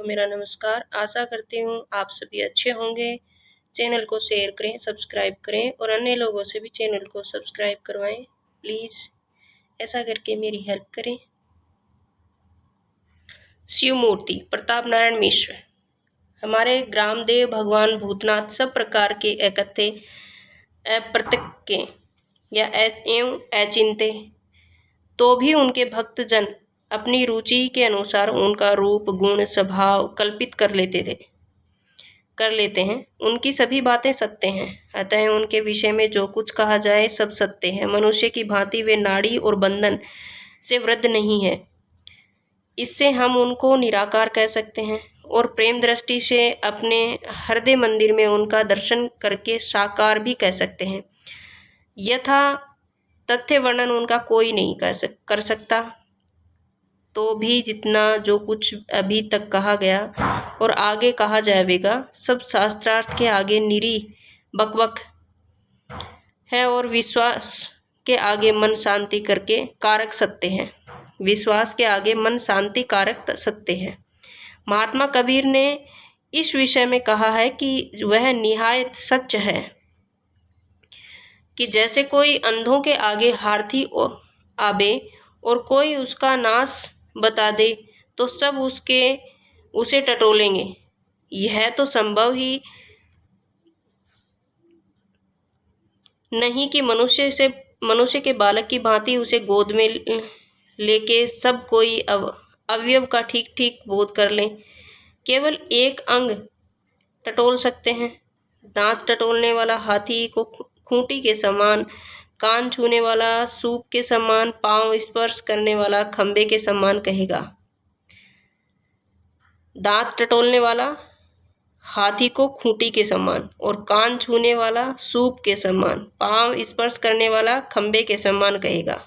मेरा नमस्कार। आशा करती हूँ आप सभी अच्छे होंगे। चैनल को शेयर करें, सब्सक्राइब करें और अन्य लोगों से भी चैनल को सब्सक्राइब करवाएं। प्लीज़ ऐसा करके मेरी हेल्प करें। शिव मूर्ति प्रताप नारायण मिश्र। हमारे ग्रामदेव भगवान भूतनाथ सब प्रकार के अकथ्य, अप्रत्यक्ष या एवं अचिंत्य, तो भी उनके भक्तजन अपनी रुचि के अनुसार उनका रूप, गुण, स्वभाव कल्पित कर लेते हैं। उनकी सभी बातें सत्य हैं, अतः उनके विषय में जो कुछ कहा जाए सब सत्य है। मनुष्य की भांति वे नाड़ी और बंधन से वृद्ध नहीं है, इससे हम उनको निराकार कह सकते हैं और प्रेम दृष्टि से अपने हृदय मंदिर में उनका दर्शन करके साकार भी कह सकते हैं। यथा तथ्य वर्णन उनका कोई नहीं कर सकता, तो भी जितना जो कुछ अभी तक कहा गया और आगे कहा जाएगा सब शास्त्रार्थ के आगे निरी बकबक है और विश्वास के आगे मन शांति करके कारक सत्य है। विश्वास के आगे मन शांति कारक सत्य है। महात्मा कबीर ने इस विषय में कहा है कि वह निहायत सच है कि जैसे कोई अंधों के आगे हारथी आवे और कोई उसका नाश बता दे तो सब उसे टटोलेंगे। यह तो संभव ही नहीं कि मनुष्य के बालक की भांति उसे गोद में लेके सब कोई अवयव का ठीक ठीक बोध कर लें। केवल एक अंग टटोल सकते हैं। दांत टटोलने वाला हाथी को खूंटी के समान, कान छूने वाला सूप के समान, पांव स्पर्श करने वाला खंबे के समान कहेगा। दांत टटोलने वाला हाथी को खूंटी के समान और कान छूने वाला सूप के समान, पांव स्पर्श करने वाला खंबे के समान कहेगा।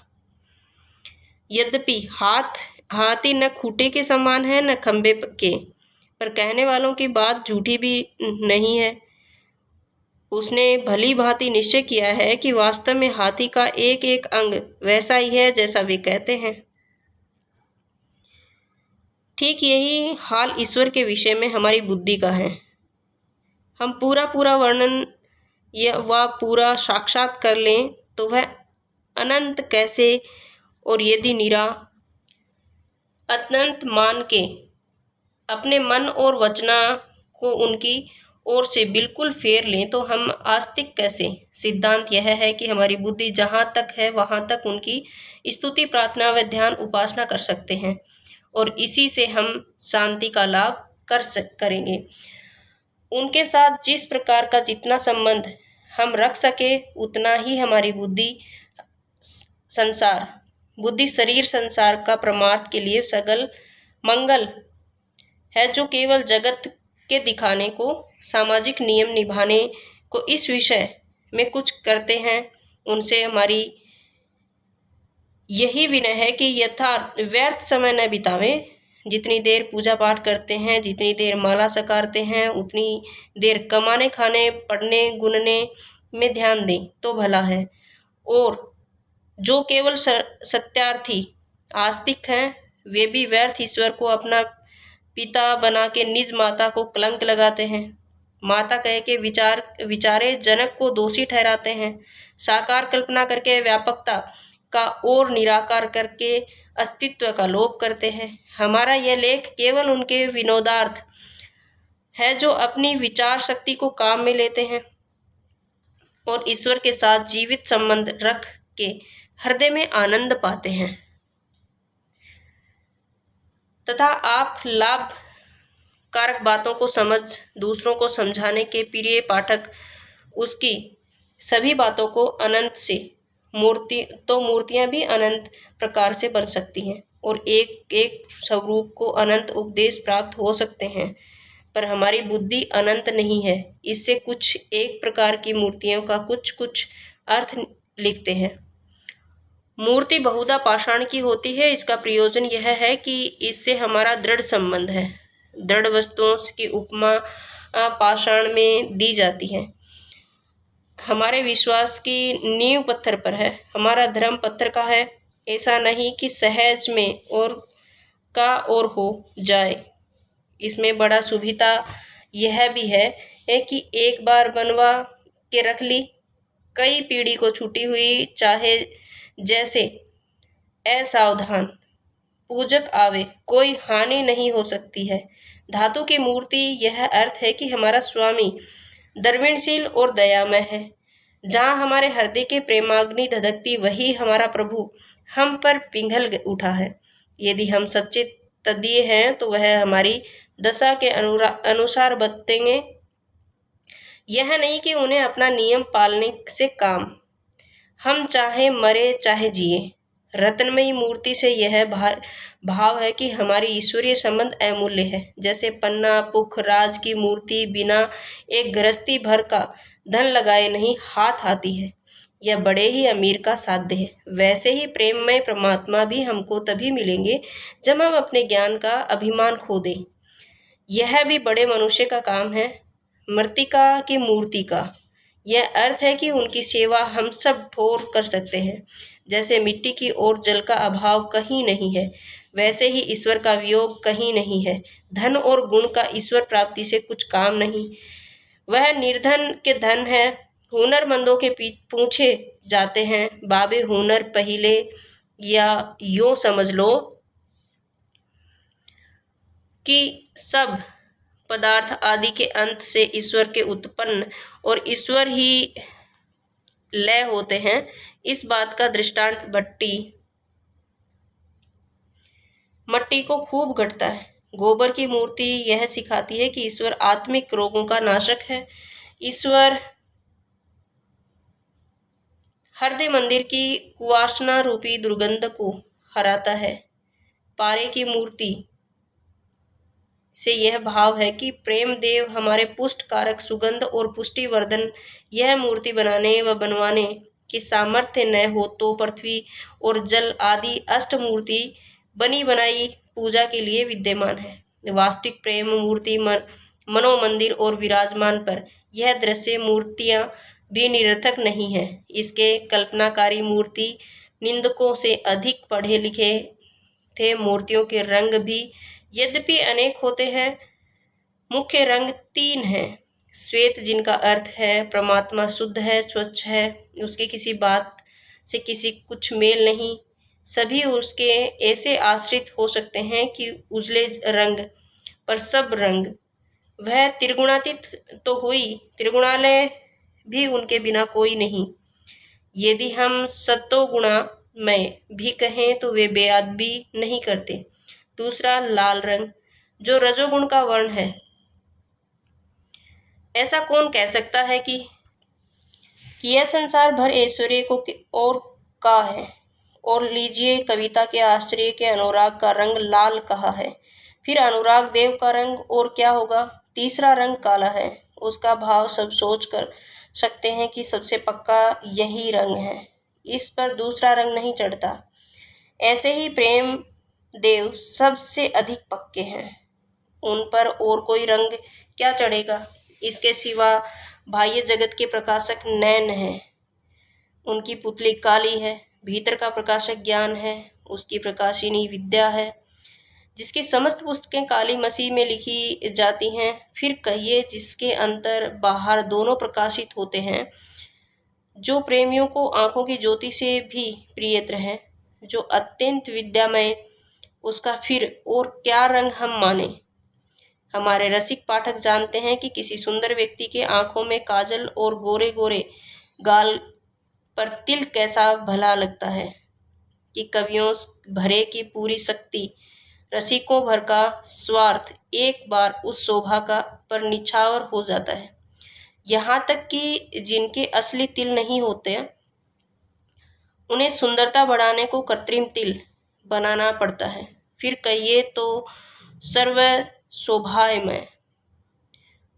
यद्यपि हाथी न खूंटे के समान है न खंबे के, पर कहने वालों की बात झूठी भी नहीं है। उसने भली भांति निश्चय किया है कि वास्तव में हाथी का एक एक अंग वैसा ही है जैसा वे कहते हैं। ठीक यही हाल ईश्वर के विषय में हमारी बुद्धि का है। हम पूरा वर्णन या वह पूरा साक्षात कर लें तो वह अनंत कैसे, और यदि निरा अनंत मान के अपने मन और वचना को उनकी ओर से बिल्कुल फेर लें तो हम आस्तिक कैसे। सिद्धांत यह है कि हमारी बुद्धि जहाँ तक है वहाँ तक उनकी स्तुति, प्रार्थना व ध्यान उपासना कर सकते हैं और इसी से हम शांति का लाभ करेंगे। उनके साथ जिस प्रकार का जितना संबंध हम रख सके उतना ही हमारी बुद्धि शरीर संसार का परमार्थ के लिए सगल मंगल है, जो केवल जगत के दिखाने को, सामाजिक नियम निभाने को इस विषय में कुछ करते हैं। उनसे हमारी यही विनय है कि यथार्थ व्यर्थ समय न बितावें। जितनी देर पूजा पाठ करते हैं, जितनी देर माला सकारते हैं, उतनी देर कमाने, खाने, पढ़ने, गुनने में ध्यान दें तो भला है। और जो केवल सत्यार्थी आस्तिक हैं वे भी व्यर्थ ईश्वर को अपना पिता बना के निज माता को कलंक लगाते हैं। माता कह के विचारे जनक को दोषी ठहराते हैं। साकार कल्पना करके व्यापकता का और निराकार करके अस्तित्व का लोप करते हैं। हमारा यह लेख केवल उनके विनोदार्थ है जो अपनी विचार शक्ति को काम में लेते हैं और ईश्वर के साथ जीवित संबंध रख के हृदय में आनंद पाते हैं तथा आप लाभ कारक बातों को समझ दूसरों को समझाने के प्रिय पाठक उसकी सभी बातों को अनंत से मूर्तियां भी अनंत प्रकार से बन सकती हैं और एक एक स्वरूप को अनंत उपदेश प्राप्त हो सकते हैं, पर हमारी बुद्धि अनंत नहीं है। इससे कुछ एक प्रकार की मूर्तियों का कुछ अर्थ लिखते हैं। मूर्ति बहुधा पाषाण की होती है। इसका प्रयोजन यह है कि इससे हमारा दृढ़ संबंध है। दृढ़ वस्तुओं की उपमा पाषाण में दी जाती है। हमारे विश्वास की नींव पत्थर पर है, हमारा धर्म पत्थर का है। ऐसा नहीं कि सहज में और हो जाए। इसमें बड़ा सुविधा यह भी है कि एक बार बनवा के रख ली, कई पीढ़ी को छूटी हुई चाहे जैसे असावधान पूजक आवे कोई हानि नहीं हो सकती है। धातु की मूर्ति यह अर्थ है कि हमारा स्वामी द्रविणशील और दयामय है। जहाँ हमारे हृदय के प्रेमाग्नि धधकती वही हमारा प्रभु हम पर पिघल उठा है। यदि हम सच्चे तदीय हैं तो वह हमारी दशा के अनुसार बरतेंगे। यह नहीं कि उन्हें अपना नियम पालने से काम, हम चाहे मरे चाहे जिए। रत्नमयी मूर्ति से यह भाव है कि हमारी ईश्वरीय संबंध अमूल्य है। जैसे पन्ना पुख राज की मूर्ति बिना एक गृहस्थी भर का धन लगाए नहीं हाथ आती है, यह बड़े ही अमीर का साध्य है। वैसे ही प्रेममय परमात्मा भी हमको तभी मिलेंगे जब हम अपने ज्ञान का अभिमान खो दें। यह भी बड़े मनुष्य का काम है। मृत्तिका की मूर्ति का यह अर्थ है कि उनकी सेवा हम सब ठोर कर सकते हैं। जैसे मिट्टी की ओर जल का अभाव कहीं नहीं है, वैसे ही ईश्वर का वियोग कहीं नहीं है। धन और गुण का ईश्वर प्राप्ति से कुछ काम नहीं, वह निर्धन के धन है। हुनरमंदों के पूछे जाते हैं बाबे हुनर पहिले, या यूं समझ लो कि सब पदार्थ आदि के अंत से ईश्वर के उत्पन्न और ईश्वर ही लय होते हैं। इस बात का दृष्टांत मट्टी को खूब घटता है। गोबर की मूर्ति यह सिखाती है कि ईश्वर आत्मिक रोगों का नाशक है। ईश्वर हृदय मंदिर की कुवासना रूपी दुर्गंध को हराता है। पारे की मूर्ति से यह भाव है कि प्रेम देव हमारे पुष्ट कारक सुगंध और पुष्टि वर्धन। यह मूर्ति बनाने व बनवाने की सामर्थ्य न हो तो पृथ्वी और जल आदि अष्ट मूर्ति बनी बनाई पूजा के लिए विद्यमान है। वास्तविक प्रेम मूर्ति मनोमंदिर और विराजमान पर यह दृश्य मूर्तियां भी निरर्थक नहीं है। इसके कल्पनाकारी मूर्ति निंदकों से अधिक पढ़े लिखे थे। मूर्तियों के रंग भी यद्यपि अनेक होते हैं, मुख्य रंग 3 हैं। श्वेत जिनका अर्थ है परमात्मा शुद्ध है, स्वच्छ है, उसके किसी बात से किसी कुछ मेल नहीं, सभी उसके ऐसे आश्रित हो सकते हैं कि उजले रंग पर सब रंग। वह त्रिगुणातीत तो हुई, त्रिगुणालय भी उनके बिना कोई नहीं। यदि हम सत्वगुणमय भी कहें तो वे बेअद भी नहीं करते। दूसरा लाल रंग जो रजोगुण का वर्ण है। ऐसा कौन कह सकता है कि यह संसार भर ऐश्वर्य को और का है। और लीजिए कविता के आश्चर्य के अनुराग का रंग लाल कहा है, फिर अनुराग देव का रंग और क्या होगा। तीसरा रंग काला है, उसका भाव सब सोच कर सकते हैं कि सबसे पक्का यही रंग है, इस पर दूसरा रंग नहीं चढ़ता। ऐसे ही प्रेम देव सबसे अधिक पक्के हैं, उन पर और कोई रंग क्या चढ़ेगा। इसके सिवा बाह्य जगत के प्रकाशक नैन है, उनकी पुतली काली है। भीतर का प्रकाशक ज्ञान है, उसकी प्रकाशिनी विद्या है, जिसकी समस्त पुस्तकें काली मसीह में लिखी जाती हैं। फिर कहिए जिसके अंतर बाहर दोनों प्रकाशित होते हैं, जो प्रेमियों को आंखों की ज्योति से भी प्रियतर है, जो अत्यंत विद्यामय, उसका फिर और क्या रंग हम माने। हमारे रसिक पाठक जानते हैं कि किसी सुंदर व्यक्ति के आंखों में काजल और गोरे गोरे गाल पर तिल कैसा भला लगता है कि कवियों भरे की पूरी शक्ति, रसिकों भर का स्वार्थ एक बार उस शोभा का पर निछावर हो जाता है। यहाँ तक कि जिनके असली तिल नहीं होते, उन्हें सुंदरता बढ़ाने को कृत्रिम तिल बनाना पड़ता है। फिर कहिए तो सर्व शोभामय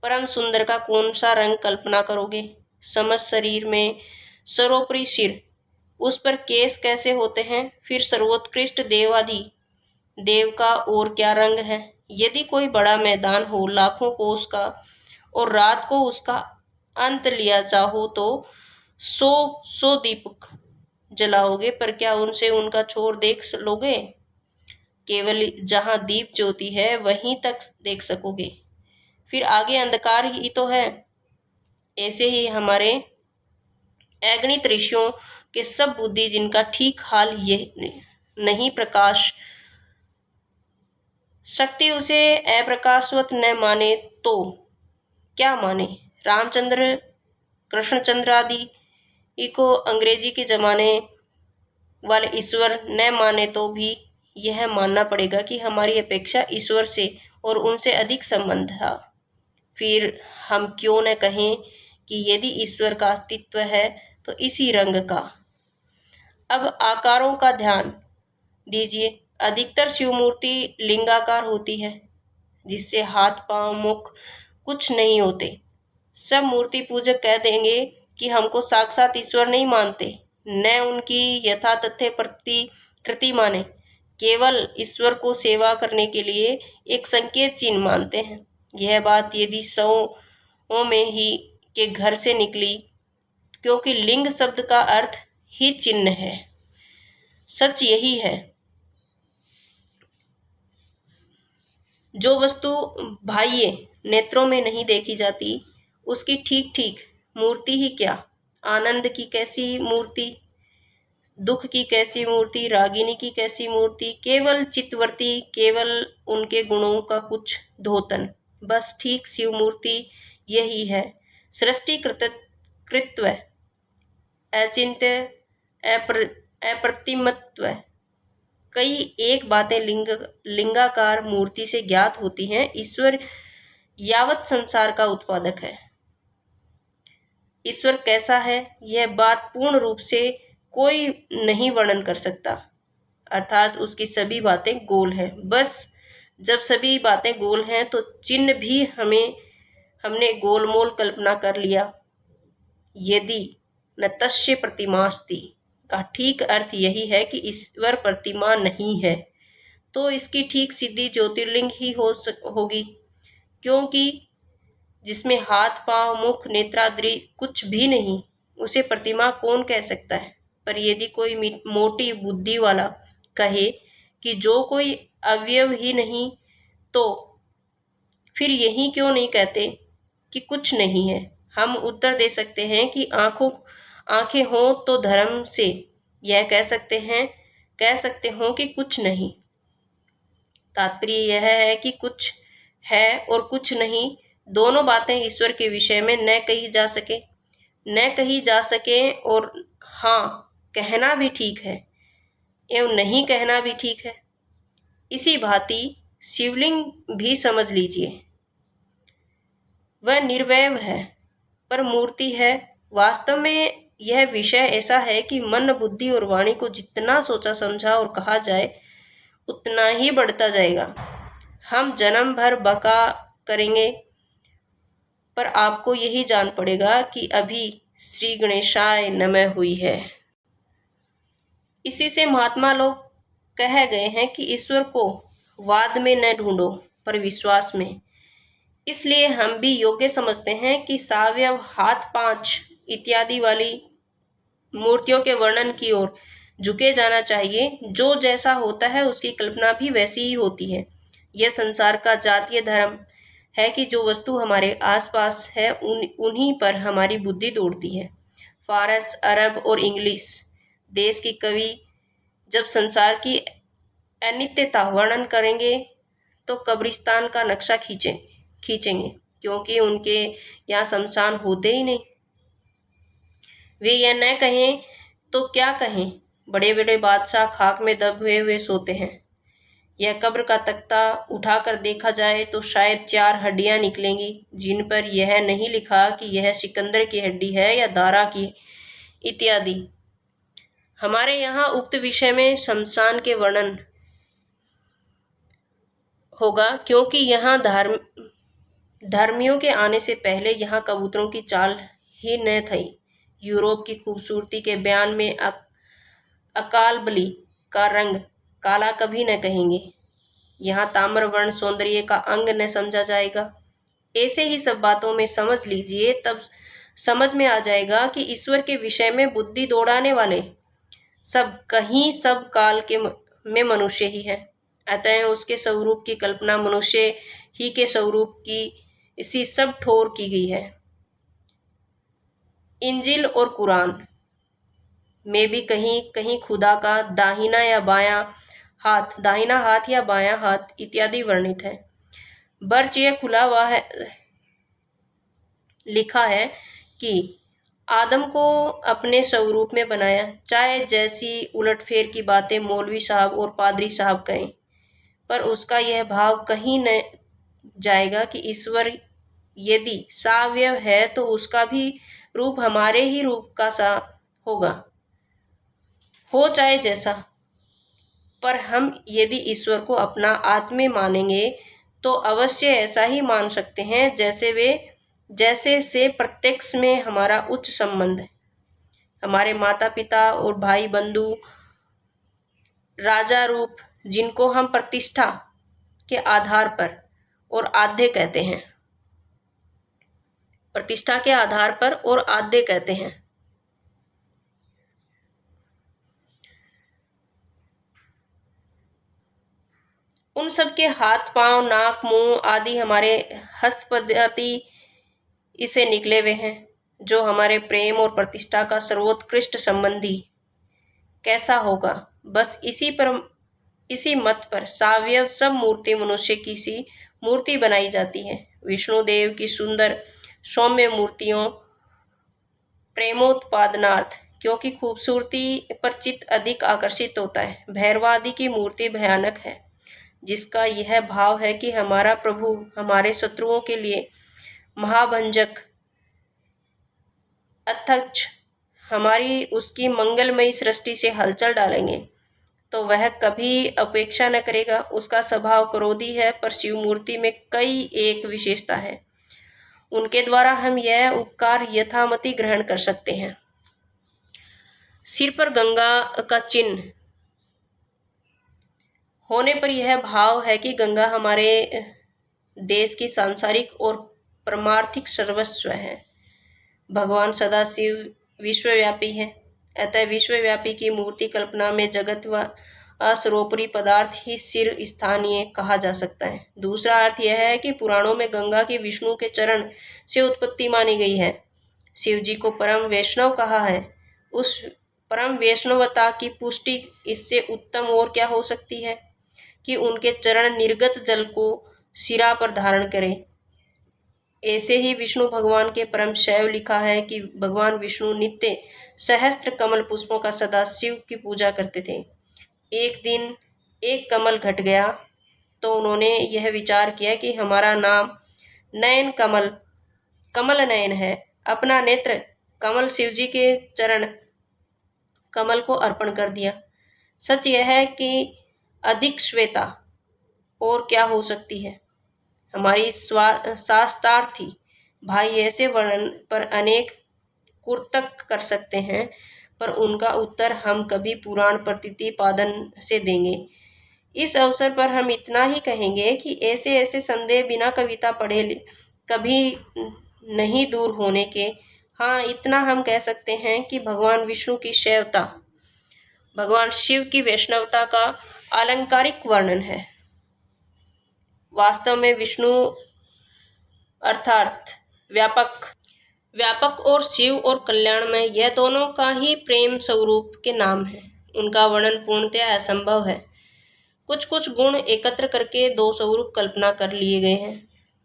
परम सुंदर का कौन सा रंग कल्पना करोगे। समस्त शरीर में सर्वोपरि सिर, उस पर केस कैसे होते हैं। फिर सर्वोत्कृष्ट देवादि देव का और क्या रंग है। यदि कोई बड़ा मैदान हो, लाखों कोस का, और रात को उसका अंत लिया चाहो तो 100 दीपक जलाओगे, पर क्या उनसे उनका छोर देख लोगे। केवल जहाँ दीप ज्योति है वहीं तक देख सकोगे, फिर आगे अंधकार ही तो है। ऐसे ही हमारे अगणित ऋषियों के सब बुद्धि जिनका ठीक हाल ये नहीं, प्रकाश शक्ति उसे अप्रकाशवत न माने तो क्या माने। रामचंद्र, कृष्णचंद्र आदि को अंग्रेजी के जमाने वाले ईश्वर न माने तो भी यह मानना पड़ेगा कि हमारी अपेक्षा ईश्वर से और उनसे अधिक संबंध था। फिर हम क्यों न कहें कि यदि ईश्वर का अस्तित्व है तो इसी रंग का। अब आकारों का ध्यान दीजिए। अधिकतर शिव मूर्ति लिंगाकार होती है, जिससे हाथ पांव मुख कुछ नहीं होते। सब मूर्ति पूजक कह देंगे कि हमको साक्षात ईश्वर नहीं मानते, न उनकी यथातथ्य प्रतिकृति माने, केवल ईश्वर को सेवा करने के लिए एक संकेत चिन्ह मानते हैं। यह बात यदि सौ में ही के घर से निकली, क्योंकि लिंग शब्द का अर्थ ही चिन्ह है। सच यही है, जो वस्तु बाह्य नेत्रों में नहीं देखी जाती उसकी ठीक ठीक मूर्ति ही क्या, आनंद की कैसी मूर्ति, दुख की कैसी मूर्ति, रागिनी की कैसी मूर्ति, केवल चित्तवर्ती, केवल उनके गुणों का कुछ धोतन। बस ठीक शिव मूर्ति यही है। सृष्टि कृत्व, अचिंत्य, अप्रतिमत्व, कई एक बातें लिंगाकार मूर्ति से ज्ञात होती हैं। ईश्वर यावत संसार का उत्पादक है। ईश्वर कैसा है यह बात पूर्ण रूप से कोई नहीं वर्णन कर सकता, अर्थात उसकी सभी बातें गोल है। बस जब सभी बातें गोल हैं तो चिन्ह भी हमने गोलमोल कल्पना कर लिया। यदि न तस्य प्रतिमास्ति का ठीक अर्थ यही है कि ईश्वर प्रतिमा नहीं है, तो इसकी ठीक सिद्धि ज्योतिर्लिंग ही होगी, क्योंकि जिसमें हाथ पांव मुख नेत्राद्रि कुछ भी नहीं, उसे प्रतिमा कौन कह सकता है। पर यदि कोई मोटी बुद्धि वाला कहे कि जो कोई अवयव ही नहीं, तो फिर यही क्यों नहीं कहते कि कुछ नहीं है। हम उत्तर दे सकते हैं कि आंखें हों तो धर्म से यह कह सकते हो कि कुछ नहीं। तात्पर्य यह है कि कुछ है और कुछ नहीं, दोनों बातें ईश्वर के विषय में न कही जा सके और हाँ कहना भी ठीक है एवं नहीं कहना भी ठीक है। इसी भांति शिवलिंग भी समझ लीजिए, वह निर्वैव है पर मूर्ति है। वास्तव में यह विषय ऐसा है कि मन बुद्धि और वाणी को जितना सोचा समझा और कहा जाए उतना ही बढ़ता जाएगा। हम जन्म भर बका करेंगे, पर आपको यही जान पड़ेगा कि अभी श्री गणेशाय नमः हुई है। इसी से महात्मा लोग कह गए हैं कि ईश्वर को वाद में न ढूंढो पर विश्वास में। इसलिए हम भी योग्य समझते हैं कि सावयव हाथ पांच इत्यादि वाली मूर्तियों के वर्णन की ओर झुके जाना चाहिए। जो जैसा होता है उसकी कल्पना भी वैसी ही होती है। यह संसार का जातीय धर्म है कि जो वस्तु हमारे आसपास है उन्हीं पर हमारी बुद्धि दौड़ती है। फारस, अरब और इंग्लिश देश के कवि जब संसार की अनित्यता वर्णन करेंगे तो कब्रिस्तान का नक्शा खींचेंगे, क्योंकि उनके यहाँ शमशान होते ही नहीं। वे यह न कहें तो क्या कहें, बड़े बड़े बादशाह खाक में दबे हुए सोते हैं। यह कब्र का तख्ता उठाकर देखा जाए तो शायद 4 हड्डियां निकलेंगी, जिन पर यह नहीं लिखा कि यह सिकंदर की हड्डी है या दारा की इत्यादि। हमारे यहाँ उक्त विषय में शमशान के वर्णन होगा, क्योंकि यहाँ धर्मियों के आने से पहले यहाँ कबूतरों की चाल ही न थी। यूरोप की खूबसूरती के बयान में अकाल बली का रंग काला कभी न कहेंगे। यहाँ ताम्र वर्ण सौंदर्य का अंग न समझा जाएगा। ऐसे ही सब बातों में समझ लीजिए, तब समझ में आ जाएगा कि ईश्वर के विषय में बुद्धि दौड़ाने वाले सब काल में मनुष्य ही है। अतः उसके स्वरूप की कल्पना मनुष्य ही के स्वरूप की इसी सब ठोर की गई है। इंजिल और कुरान में भी कहीं कहीं खुदा का दाहिना हाथ या बायां हाथ इत्यादि वर्णित है। बर्च यह खुला हुआ है, लिखा है कि आदम को अपने स्वरूप में बनाया। चाहे जैसी उलटफेर की बातें मौलवी साहब और पादरी साहब कहें, पर उसका यह भाव कहीं न जाएगा कि ईश्वर यदि सावयव है तो उसका भी रूप हमारे ही रूप का सा होगा, हो चाहे जैसा। पर हम यदि ईश्वर को अपना आत्मा मानेंगे तो अवश्य ऐसा ही मान सकते हैं जैसे से प्रत्यक्ष में हमारा उच्च संबंध है। हमारे माता पिता और भाई बंधु राजा रूप, जिनको हम प्रतिष्ठा के आधार पर और आद्य कहते हैं, प्रतिष्ठा के आधार पर और आद्य कहते हैं, उन सब के हाथ पांव नाक मुंह आदि हमारे हस्तपद्धति इसे निकले हुए हैं, जो हमारे प्रेम और प्रतिष्ठा का सर्वोत्कृष्ट संबंधी कैसा होगा। बस इसी मत पर सावयव सब मूर्ति मनुष्य की सी मूर्ति बनाई जाती है। विष्णुदेव की सुंदर सौम्य मूर्तियों प्रेमोत्पादनार्थ, क्योंकि खूबसूरती पर चित्त अधिक आकर्षित होता है। भैरवादि की मूर्ति भयानक है, जिसका यह भाव है कि हमारा प्रभु हमारे शत्रुओं के लिए महाभंजक अथच हमारी उसकी मंगलमयी सृष्टि से हलचल डालेंगे तो वह कभी अपेक्षा न करेगा। उसका स्वभाव क्रोधी है, पर शिव मूर्ति में कई एक विशेषता है, उनके द्वारा हम यह उपकार यथामति ग्रहण कर सकते हैं। सिर पर गंगा का चिन्ह होने पर यह भाव है कि गंगा हमारे देश की सांसारिक और परमार्थिक सर्वस्व है। भगवान सदाशिव विश्वव्यापी है, अतः विश्वव्यापी की मूर्ति कल्पना में जगत व असर्वोपरि पदार्थ ही सिर स्थानीय कहा जा सकता है। दूसरा अर्थ यह है कि पुराणों में गंगा की विष्णु के चरण से उत्पत्ति मानी गई है। शिव जी को परम वैष्णव कहा है। उस परम वैष्णवता की पुष्टि इससे उत्तम और क्या हो सकती है कि उनके चरण निर्गत जल को सिरा पर धारण करें। ऐसे ही विष्णु भगवान के परम शैव लिखा है कि भगवान विष्णु नित्य सहस्त्र कमल पुष्पों का सदा शिव की पूजा करते थे। एक दिन एक कमल घट गया तो उन्होंने यह विचार किया कि हमारा नाम नयन कमल नयन है। अपना नेत्र कमल शिव जी के चरण कमल को अर्पण कर दिया। सच यह है कि अधिक श्वेता और क्या हो सकती है। हमारी शास्त्रार्थी भाई ऐसे वर्णन पर अनेक कुर्तक कर सकते हैं, पर उनका उत्तर हम कभी पुराण प्रतिपादन से देंगे। इस अवसर पर हम इतना ही कहेंगे कि ऐसे ऐसे संदेह बिना कविता पढ़े कभी नहीं दूर होने के। हाँ, इतना हम कह सकते हैं कि भगवान विष्णु की शैवता भगवान शिव की वैष्णवता का अलंकारिक वर्णन है। वास्तव में विष्णु अर्थात व्यापक और शिव और कल्याणमय, यह दोनों का ही प्रेम स्वरूप के नाम है। उनका वर्णन पूर्णतः असंभव है। कुछ कुछ गुण एकत्र करके दो स्वरूप कल्पना कर लिए गए हैं।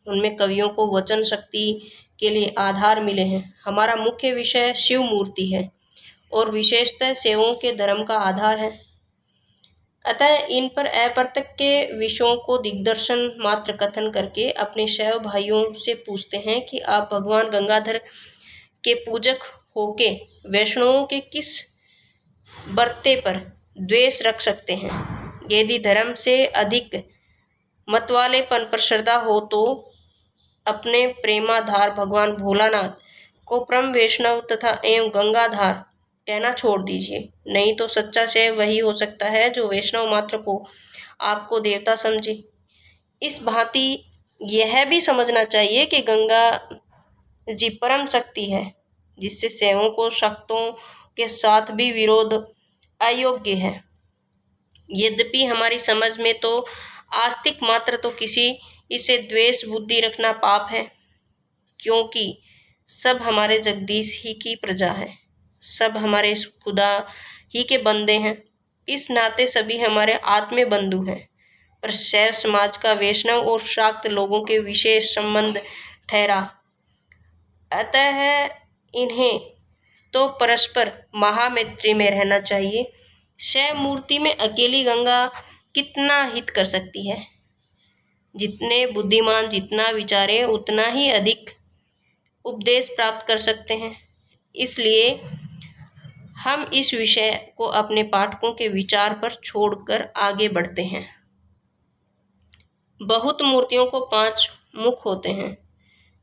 उनमें कवियों को वचन शक्ति के लिए आधार मिले हैं। हमारा मुख्य विषय शिव मूर्ति है और विशेषतः सेवों के धर्म का आधार है। अतः इन पर अप्रत्यक के विषयों को दिग्दर्शन मात्र कथन करके अपने शैव भाइयों से पूछते हैं कि आप भगवान गंगाधर के पूजक होके वैष्णवों के किस बर्ते पर द्वेष रख सकते हैं। यदि धर्म से अधिक मतवालेपन पर श्रद्धा हो तो अपने प्रेमाधार भगवान भोलानाथ को परम वैष्णव तथा एवं गंगाधार कहना छोड़ दीजिए। नहीं तो सच्चा शैव वही हो सकता है जो वैष्णव मात्र को आपको देवता समझे। इस भांति यह भी समझना चाहिए कि गंगा जी परम शक्ति है, जिससे शैवों को शक्तों के साथ भी विरोध अयोग्य है। यद्यपि हमारी समझ में तो आस्तिक मात्र तो किसी इसे द्वेष बुद्धि रखना पाप है, क्योंकि सब हमारे जगदीश ही की प्रजा है, सब हमारे खुदा ही के बंदे हैं। इस नाते सभी हमारे आत्मीय बंधु हैं, पर शैव समाज का वैष्णव और शाक्त लोगों के विशेष संबंध ठहरा। अतः इन्हें तो परस्पर महामैत्री में रहना चाहिए। शैव मूर्ति में अकेली गंगा कितना हित कर सकती है? जितने बुद्धिमान जितना विचारे उतना ही अधिक उपदेश प्राप्त कर सकते हैं। इसलिए हम इस विषय को अपने पाठकों के विचार पर छोड़कर आगे बढ़ते हैं। बहुत मूर्तियों को 5 मुख होते हैं,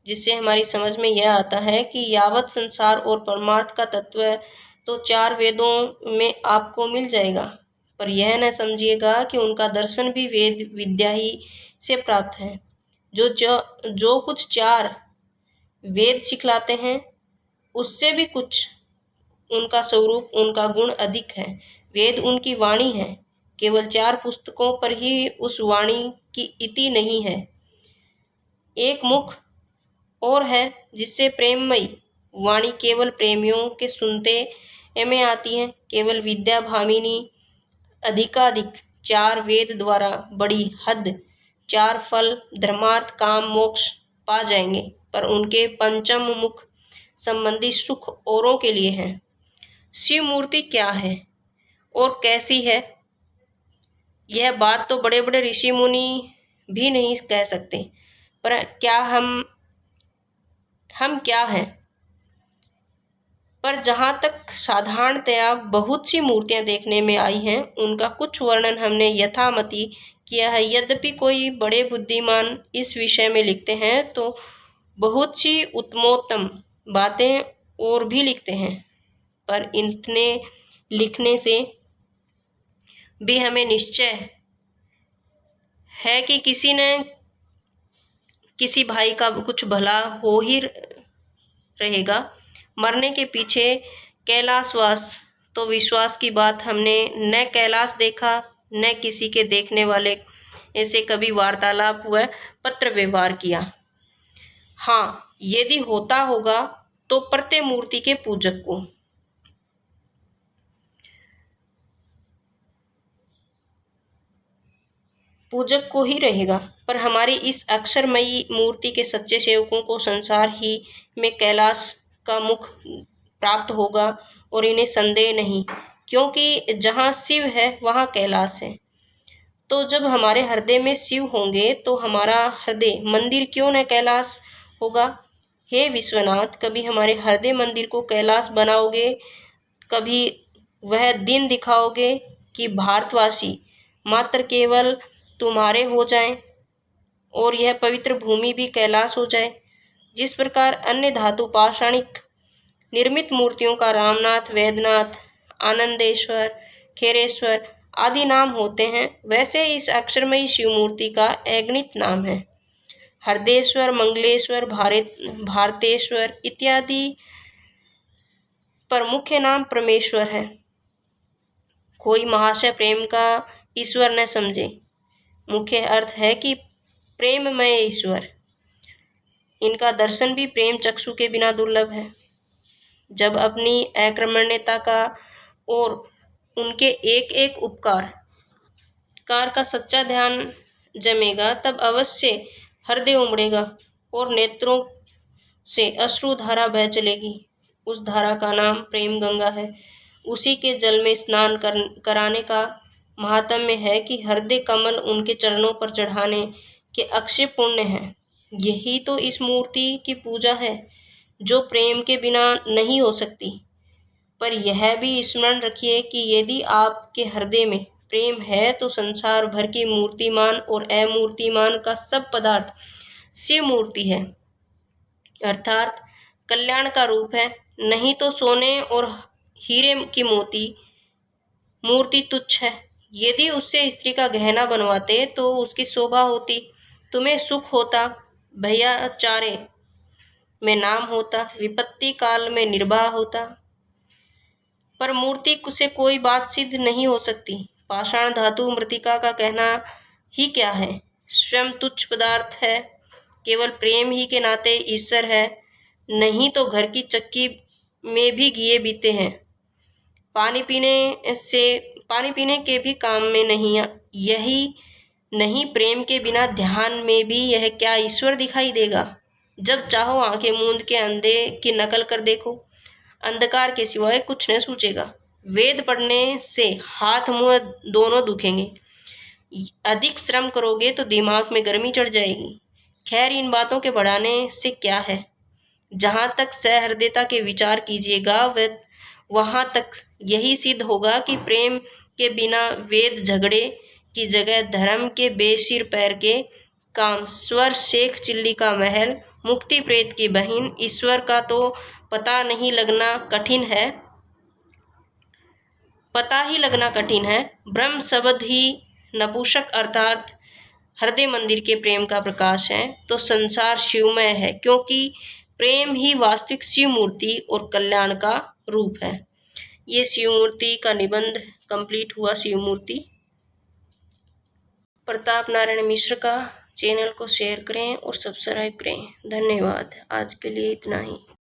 जिससे हमारी समझ में यह आता है कि यावत संसार और परमार्थ का तत्व तो 4 वेदों में आपको मिल जाएगा, पर यह न समझिएगा कि उनका दर्शन भी वेद विद्या ही से प्राप्त है। जो कुछ 4 वेद सिखलाते हैं, उससे भी कुछ उनका स्वरूप उनका गुण अधिक है। वेद उनकी वाणी है, केवल 4 पुस्तकों पर ही उस वाणी की इति नहीं है। एक मुख और है जिससे प्रेममयी वाणी केवल प्रेमियों के सुनते में आती है। केवल विद्या भामिनी अधिकाधिक 4 वेद द्वारा बड़ी हद 4 फल धर्मार्थ काम मोक्ष पा जाएंगे, पर उनके पंचम मुख संबंधी सुख औरों के लिए है। शिव मूर्ति क्या है और कैसी है, यह बात तो बड़े बड़े ऋषि मुनि भी नहीं कह सकते, पर क्या हम क्या हैं? पर जहाँ तक साधारणतया बहुत सी मूर्तियाँ देखने में आई हैं, उनका कुछ वर्णन हमने यथामति किया है। यद्यपि कोई बड़े बुद्धिमान इस विषय में लिखते हैं तो बहुत सी उत्तमोत्तम बातें और भी लिखते हैं, पर इतने लिखने से भी हमें निश्चय है कि किसी न किसी भाई का कुछ भला हो ही रहेगा। मरने के पीछे कैलाशवास तो विश्वास की बात। हमने न कैलाश देखा न किसी के देखने वाले ऐसे कभी वार्तालाप हुआ पत्र व्यवहार किया। हाँ, यदि होता होगा तो प्रत्येक मूर्ति के पूजक को ही रहेगा, पर हमारी इस अक्षरमयी मूर्ति के सच्चे सेवकों को संसार ही में कैलाश का मुख प्राप्त होगा, और इन्हें संदेह नहीं, क्योंकि जहाँ शिव है वहाँ कैलाश है। तो जब हमारे हृदय में शिव होंगे तो हमारा हृदय मंदिर क्यों न कैलाश होगा। हे विश्वनाथ, कभी हमारे हृदय मंदिर को कैलाश बनाओगे, कभी वह दिन दिखाओगे कि भारतवासी मात्र केवल तुम्हारे हो जाएं और यह पवित्र भूमि भी कैलाश हो जाए। जिस प्रकार अन्य धातु पाषाणिक निर्मित मूर्तियों का रामनाथ, वैद्यनाथ, आनंदेश्वर, खेरेश्वर आदि नाम होते हैं, वैसे इस अक्षरमयी शिव मूर्ति का अगणित नाम है। हरदेश्वर, मंगलेश्वर, भारतेश्वर इत्यादि, पर मुख्य नाम परमेश्वर है। कोई महाशय प्रेम का ईश्वर न समझे। मुख्य अर्थ है कि प्रेममय ईश्वर। इनका दर्शन भी प्रेम चक्षु के बिना दुर्लभ है। जब अपनी अक्रमण्यता का और उनके एक एक उपकार का सच्चा ध्यान जमेगा, तब अवश्य हृदय उमड़ेगा और नेत्रों से अश्रु धारा बह चलेगी। उस धारा का नाम प्रेम गंगा है। उसी के जल में स्नान कराने का महात्म्य है कि हृदय कमल उनके चरणों पर चढ़ाने के अक्षय पुण्य है। यही तो इस मूर्ति की पूजा है, जो प्रेम के बिना नहीं हो सकती। पर यह भी स्मरण रखिए कि यदि आपके हृदय में प्रेम है तो संसार भर की मूर्तिमान और अमूर्तिमान का सब पदार्थ शिव मूर्ति है, अर्थात कल्याण का रूप है। नहीं तो सोने और हीरे की मूर्ति तुच्छ है। यदि उससे स्त्री का गहना बनवाते तो उसकी शोभा होती, तुम्हें सुख होता, भैयाचारे में नाम होता, विपत्ति काल में निर्वाह होता। पर मूर्ति से कोई बात सिद्ध नहीं हो सकती, पाषाण धातु मृतिका का कहना ही क्या है, स्वयं तुच्छ पदार्थ है, केवल प्रेम ही के नाते ईश्वर है, नहीं तो घर की चक्की में भी घिए बीते हैं, पानी पीने के भी काम में नहीं, यही नहीं प्रेम के बिना ध्यान में भी यह क्या ईश्वर दिखाई देगा। जब चाहो आंखें मूंद के अंधे की नकल कर देखो, अंधकार के सिवाय कुछ न सूझेगा। वेद पढ़ने से हाथ मुंह दोनों दुखेंगे, अधिक श्रम करोगे तो दिमाग में गर्मी चढ़ जाएगी। खैर, इन बातों के बढ़ाने से क्या है, जहाँ तक सहृदयता के विचार कीजिएगा वहां तक यही सिद्ध होगा कि प्रेम के बिना वेद झगड़े की जगह धर्म के बेसिर पैर के काम, स्वर शेख चिल्ली का महल, मुक्ति प्रेत की बहन, ईश्वर का तो पता ही लगना कठिन है। ब्रह्म शब्द ही नपुंसक अर्थात हृदय मंदिर के प्रेम का प्रकाश है, तो संसार शिवमय है, क्योंकि प्रेम ही वास्तविक शिव मूर्ति और कल्याण का रूप है। ये शिव मूर्ति का निबंध कंप्लीट हुआ। शिव मूर्ति प्रताप नारायण मिश्र का। चैनल को शेयर करें और सब्सक्राइब करें। धन्यवाद। आज के लिए इतना ही।